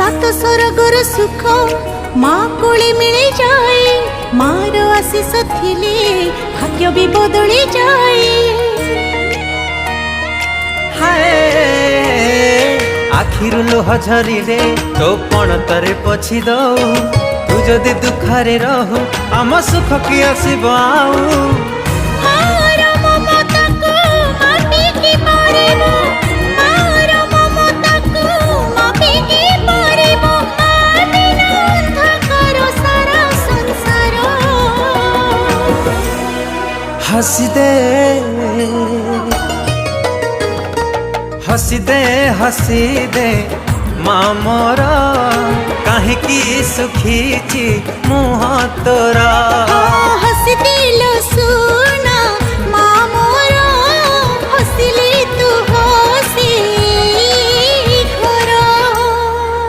सात स्वर्गर सुख माँ कोले मिले जाए, मार आशीष थिले भाग्य भी बदली जाए। हाय आखिरु लुह झरी रे तो पण तरे पछी दऊ, तू जदि दुखरे रहू आम सुख की आसीब आऊ। हसी दे हसी दे हसी दे माँ मोर, कहीं सुखी मुँह तोरा।